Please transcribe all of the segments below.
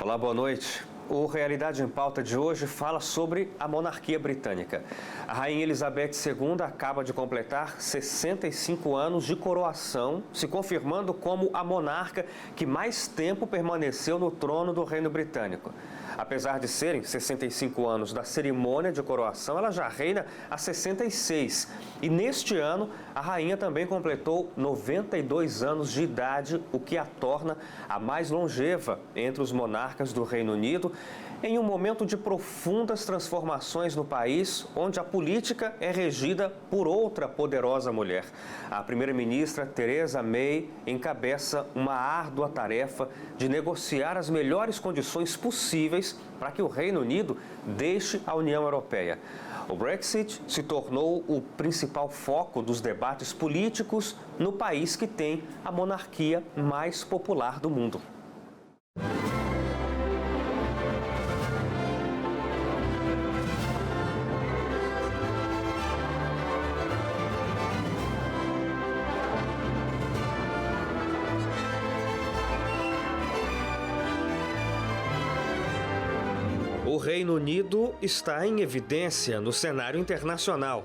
Olá, boa noite. O Realidade em Pauta de hoje fala sobre a monarquia britânica. A Rainha Elizabeth II acaba de completar 65 anos de coroação, se confirmando como a monarca que mais tempo permaneceu no trono do Reino Britânico. Apesar de serem 65 anos da cerimônia de coroação, ela já reina há 66. E neste ano, a rainha também completou 92 anos de idade, o que a torna a mais longeva entre os monarcas do Reino Unido, em um momento de profundas transformações no país, onde a política é regida por outra poderosa mulher. A primeira-ministra Theresa May encabeça uma árdua tarefa de negociar as melhores condições possíveis para que o Reino Unido deixe a União Europeia. O Brexit se tornou o principal foco dos debates políticos no país que tem a monarquia mais popular do mundo. O Reino Unido está em evidência no cenário internacional,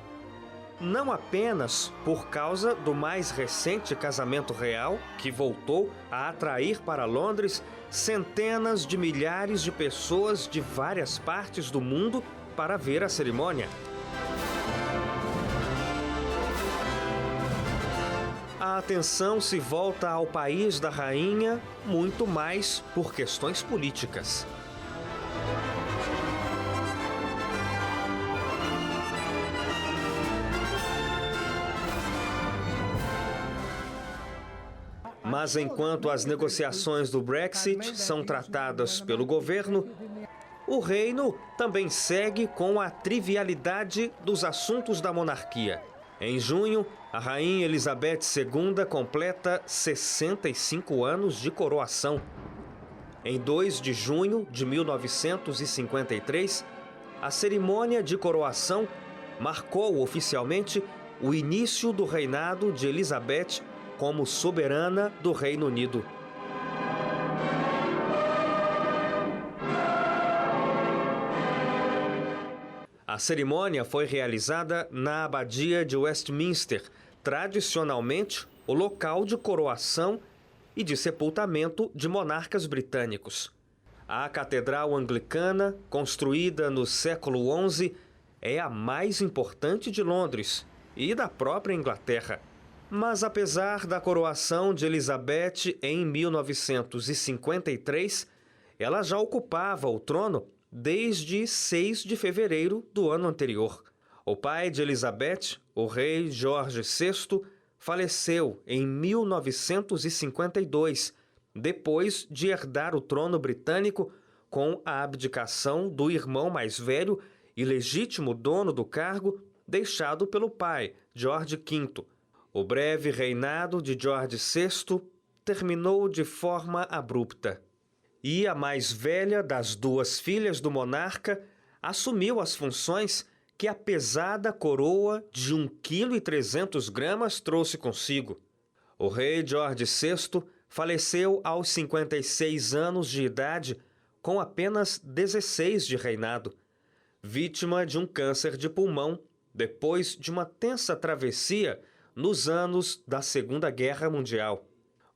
não apenas por causa do mais recente casamento real, que voltou a atrair para Londres centenas de milhares de pessoas de várias partes do mundo para ver a cerimônia. A atenção se volta ao país da rainha muito mais por questões políticas. Mas enquanto as negociações do Brexit são tratadas pelo governo, o reino também segue com a trivialidade dos assuntos da monarquia. Em junho, a rainha Elizabeth II completa 65 anos de coroação. Em 2 de junho de 1953, a cerimônia de coroação marcou oficialmente o início do reinado de Elizabeth como soberana do Reino Unido. A cerimônia foi realizada na Abadia de Westminster, tradicionalmente o local de coroação e de sepultamento de monarcas britânicos. A Catedral Anglicana, construída no século XI, é a mais importante de Londres e da própria Inglaterra. Mas apesar da coroação de Elizabeth em 1953, ela já ocupava o trono desde 6 de fevereiro do ano anterior. O pai de Elizabeth, o rei George VI, faleceu em 1952, depois de herdar o trono britânico com a abdicação do irmão mais velho e legítimo dono do cargo, deixado pelo pai, George V. O breve reinado de George VI terminou de forma abrupta. E a mais velha das duas filhas do monarca assumiu as funções que a pesada coroa de 1,3 kg trouxe consigo. O rei George VI faleceu aos 56 anos de idade, com apenas 16 de reinado, vítima de um câncer de pulmão, depois de uma tensa travessia nos anos da Segunda Guerra Mundial.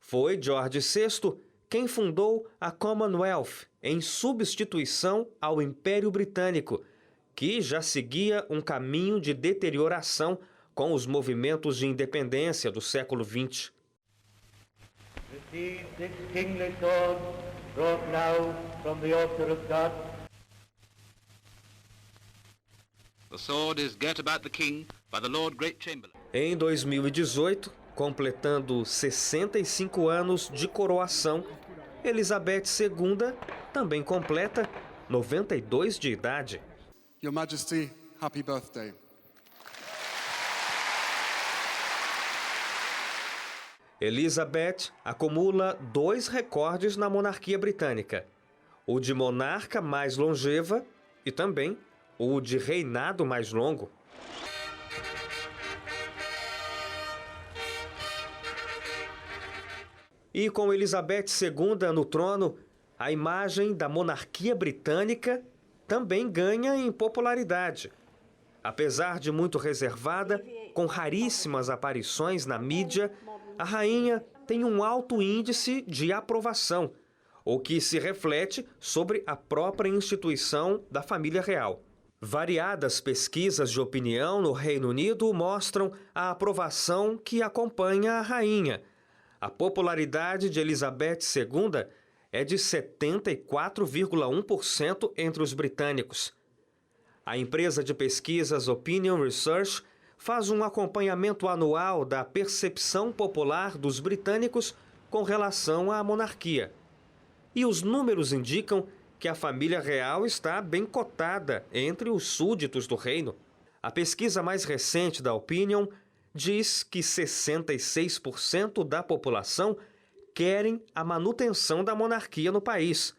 Foi George VI quem fundou a Commonwealth em substituição ao Império Britânico, que já seguia um caminho de deterioração com os movimentos de independência do século XX. Receive this kingly sword, brought now from the altar of God. The sword is girt about the king by the Lord Great Chamberlain. Em 2018, completando 65 anos de coroação, Elizabeth II também completa 92 de idade. Your Majesty, happy birthday. Elizabeth acumula 2 recordes na monarquia britânica: o de monarca mais longeva e também o de reinado mais longo. E com Elizabeth II no trono, A imagem da monarquia britânica também ganha em popularidade. Apesar de muito reservada, com raríssimas aparições na mídia, a rainha tem um alto índice de aprovação, o que se reflete sobre a própria instituição da família real. Variadas pesquisas de opinião no Reino Unido mostram a aprovação que acompanha a rainha. A popularidade de Elizabeth II é de 74,1% entre os britânicos. A empresa de pesquisas Opinion Research faz um acompanhamento anual da percepção popular dos britânicos com relação à monarquia. E os números indicam que a família real está bem cotada entre os súditos do reino. A pesquisa mais recente da Opinion diz que 66% da população querem a manutenção da monarquia no país.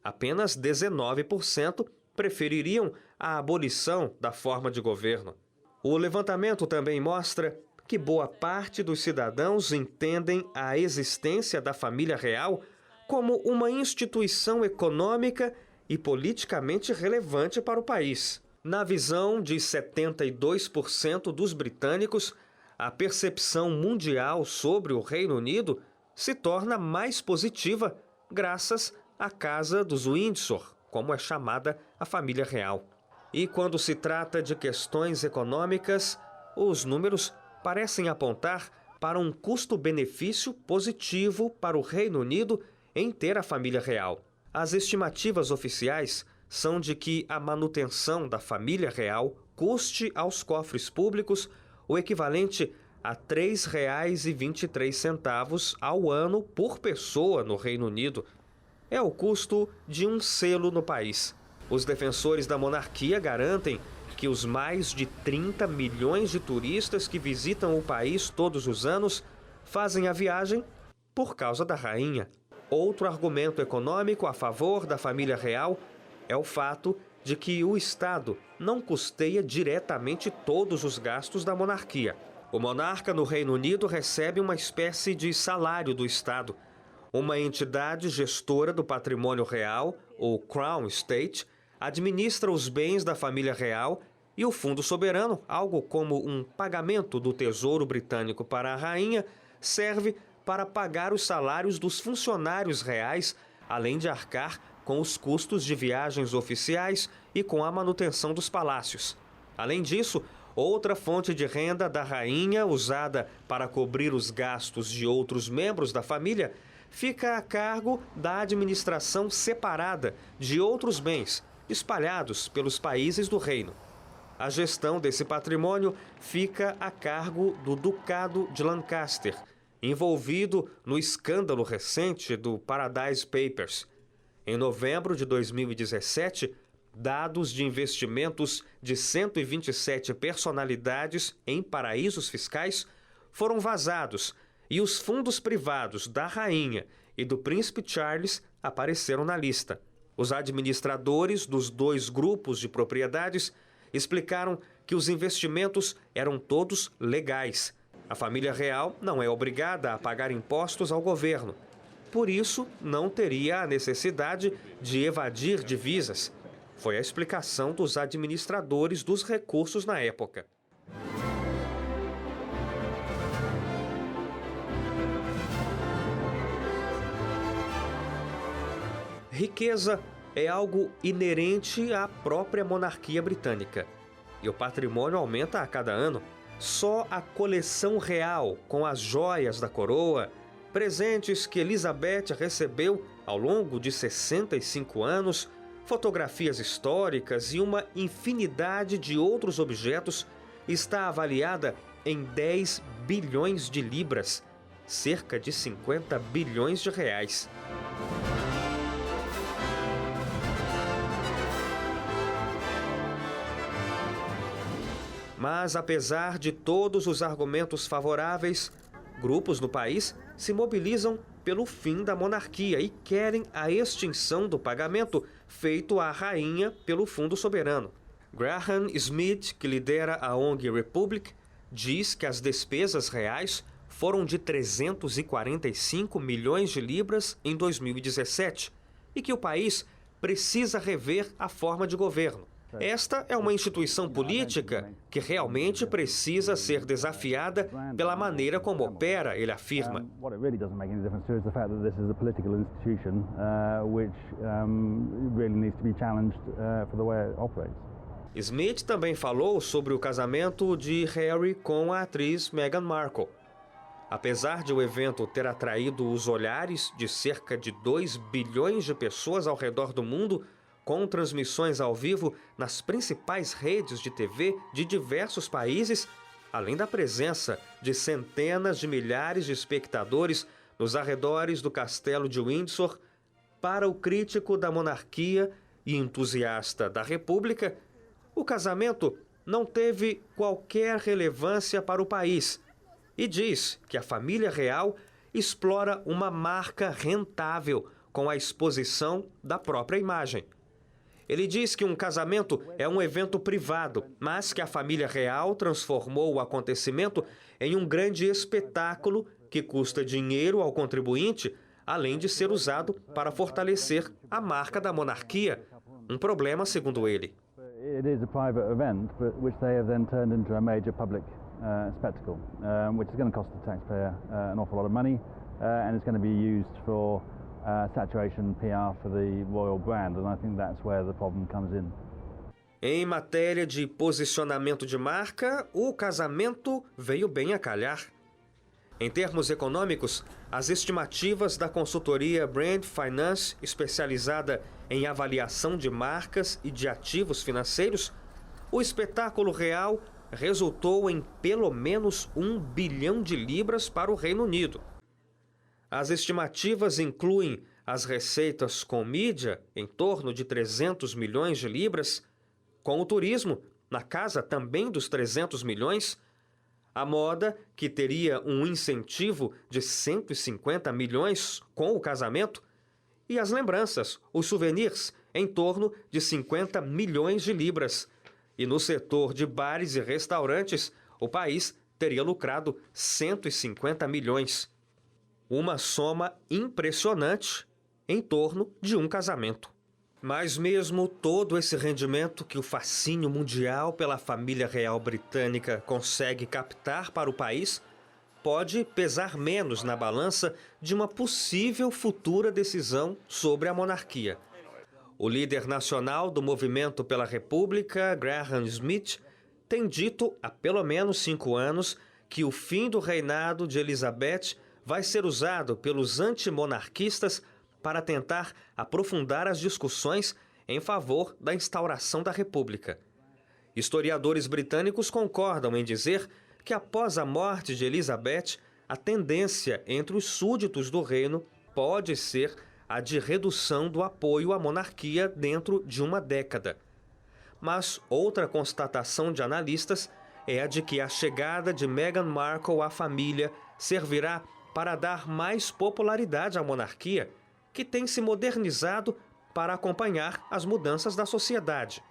Apenas 19% prefeririam a abolição da forma de governo. O levantamento também mostra que boa parte dos cidadãos entendem a existência da família real como uma instituição econômica e politicamente relevante para o país. Na visão de 72% dos britânicos, a percepção mundial sobre o Reino Unido se torna mais positiva graças à Casa dos Windsor, como é chamada a família real. E quando se trata de questões econômicas, os números parecem apontar para um custo-benefício positivo para o Reino Unido em ter a família real. As estimativas oficiais são de que a manutenção da família real custe aos cofres públicos o equivalente a R$ 3,23 ao ano por pessoa no Reino Unido. É o custo de um selo no país. Os defensores da monarquia garantem que os mais de 30 milhões de turistas que visitam o país todos os anos fazem a viagem por causa da rainha. Outro argumento econômico a favor da família real é o fato de que o Estado não custeia diretamente todos os gastos da monarquia. O monarca no Reino Unido recebe uma espécie de salário do Estado. Uma entidade gestora do patrimônio real, o Crown Estate, administra os bens da família real e o Fundo Soberano, algo como um pagamento do Tesouro Britânico para a rainha, serve para pagar os salários dos funcionários reais, além de arcar com os custos de viagens oficiais e com a manutenção dos palácios. Além disso, outra fonte de renda da rainha, usada para cobrir os gastos de outros membros da família, fica a cargo da administração separada de outros bens, espalhados pelos países do reino. A gestão desse patrimônio fica a cargo do Ducado de Lancaster, envolvido no escândalo recente do Paradise Papers. Em novembro de 2017, dados de investimentos de 127 personalidades em paraísos fiscais foram vazados e os fundos privados da rainha e do príncipe Charles apareceram na lista. Os administradores dos dois grupos de propriedades explicaram que os investimentos eram todos legais. A família real não é obrigada a pagar impostos ao governo. Por isso, não teria a necessidade de evadir divisas. Foi a explicação dos administradores dos recursos na época. Riqueza é algo inerente à própria monarquia britânica. E o patrimônio aumenta a cada ano. Só a coleção real, com as joias da coroa, presentes que Elizabeth recebeu ao longo de 65 anos, fotografias históricas e uma infinidade de outros objetos, está avaliada em 10 bilhões de libras, cerca de 50 bilhões de reais. Mas, apesar de todos os argumentos favoráveis, grupos no país se mobilizam pelo fim da monarquia e querem a extinção do pagamento feito à rainha pelo Fundo Soberano. Graham Smith, que lidera a ONG Republic, diz que as despesas reais foram de 345 milhões de libras em 2017, e que o país precisa rever a forma de governo. Esta é uma instituição política que realmente precisa ser desafiada pela maneira como opera, ele afirma. What it really doesn't make any difference to is the fact that this is a political institution which really needs to be challenged for the way it operates. Smith também falou sobre o casamento de Harry com a atriz Meghan Markle. Apesar de o evento ter atraído os olhares de cerca de 2 bilhões de pessoas ao redor do mundo, com transmissões ao vivo nas principais redes de TV de diversos países, além da presença de centenas de milhares de espectadores nos arredores do Castelo de Windsor, para o crítico da monarquia e entusiasta da República, o casamento não teve qualquer relevância para o país e diz que a família real explora uma marca rentável com a exposição da própria imagem. Ele diz que um casamento é um evento privado, mas que a família real transformou o acontecimento em um grande espetáculo que custa dinheiro ao contribuinte, além de ser usado para fortalecer a marca da monarquia. Um problema, segundo ele. It is a private event, but which they have then turned into a major public spectacle, which is going to cost the taxpayer an awful lot of money, and it's going to be used for saturation PR for the royal brand, and I think that's where the problem comes in. Em matéria de posicionamento de marca, o casamento veio bem a calhar. Em termos econômicos, as estimativas da consultoria Brand Finance, especializada em avaliação de marcas e de ativos financeiros, o espetáculo real resultou em pelo menos 1 bilhão de libras para o Reino Unido. As estimativas incluem as receitas com mídia, em torno de 300 milhões de libras, com o turismo, na casa também dos 300 milhões, a moda, que teria um incentivo de 150 milhões com o casamento, e as lembranças, os souvenirs, em torno de 50 milhões de libras. E no setor de bares e restaurantes, o país teria lucrado 150 milhões. Uma soma impressionante em torno de um casamento. Mas mesmo todo esse rendimento que o fascínio mundial pela família real britânica consegue captar para o país pode pesar menos na balança de uma possível futura decisão sobre a monarquia. O líder nacional do Movimento pela República, Graham Smith, tem dito há pelo menos 5 anos que o fim do reinado de Elizabeth vai ser usado pelos antimonarquistas para tentar aprofundar as discussões em favor da instauração da República. Historiadores britânicos concordam em dizer que após a morte de Elizabeth, a tendência entre os súditos do reino pode ser a de redução do apoio à monarquia dentro de uma década. Mas outra constatação de analistas é a de que a chegada de Meghan Markle à família servirá para dar mais popularidade à monarquia, que tem se modernizado para acompanhar as mudanças da sociedade.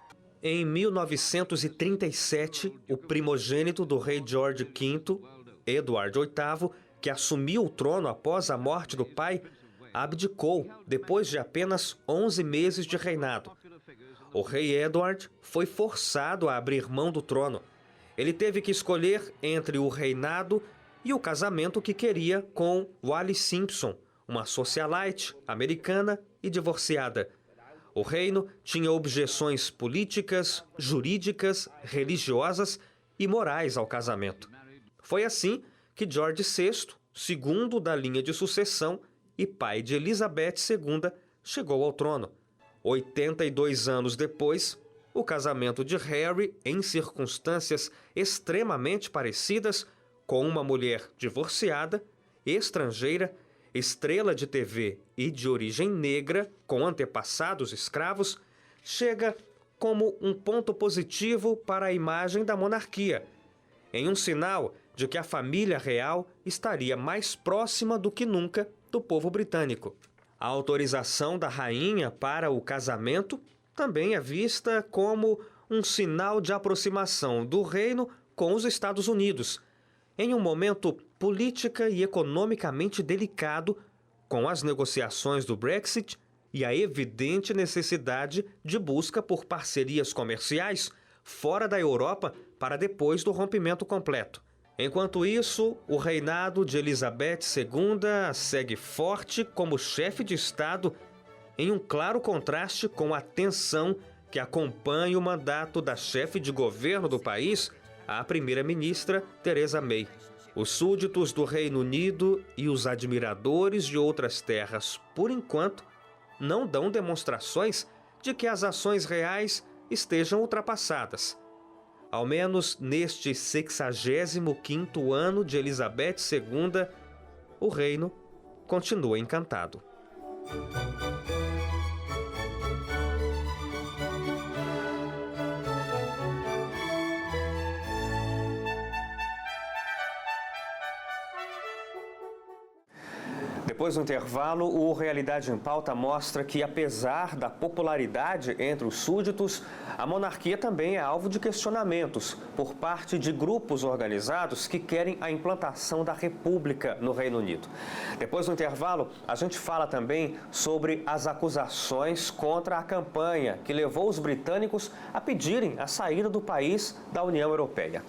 Em 1937, o primogênito do rei George V, Edward VIII, que assumiu o trono após a morte do pai, abdicou depois de apenas 11 meses de reinado. O rei Edward foi forçado a abrir mão do trono. Ele teve que escolher entre o reinado e o casamento que queria com Wallis Simpson, uma socialite americana e divorciada. O reino tinha objeções políticas, jurídicas, religiosas e morais ao casamento. Foi assim que George VI, segundo da linha de sucessão e pai de Elizabeth II, chegou ao trono. 82 anos depois, o casamento de Harry, em circunstâncias extremamente parecidas, com uma mulher divorciada, estrangeira, estrela de TV e de origem negra, com antepassados escravos, chega como um ponto positivo para a imagem da monarquia, em um sinal de que a família real estaria mais próxima do que nunca do povo britânico. A autorização da rainha para o casamento também é vista como um sinal de aproximação do reino com os Estados Unidos, em um momento política e economicamente delicado, com as negociações do Brexit e a evidente necessidade de busca por parcerias comerciais fora da Europa para depois do rompimento completo. Enquanto isso, o reinado de Elizabeth II segue forte como chefe de Estado, em um claro contraste com a tensão que acompanha o mandato da chefe de governo do país, a primeira-ministra Theresa May. Os súditos do Reino Unido e os admiradores de outras terras, por enquanto, não dão demonstrações de que as ações reais estejam ultrapassadas. Ao menos neste 65º ano de Elizabeth II, o reino continua encantado. Depois do intervalo, o Realidade em Pauta mostra que, apesar da popularidade entre os súditos, a monarquia também é alvo de questionamentos por parte de grupos organizados que querem a implantação da República no Reino Unido. Depois do intervalo, a gente fala também sobre as acusações contra a campanha que levou os britânicos a pedirem a saída do país da União Europeia.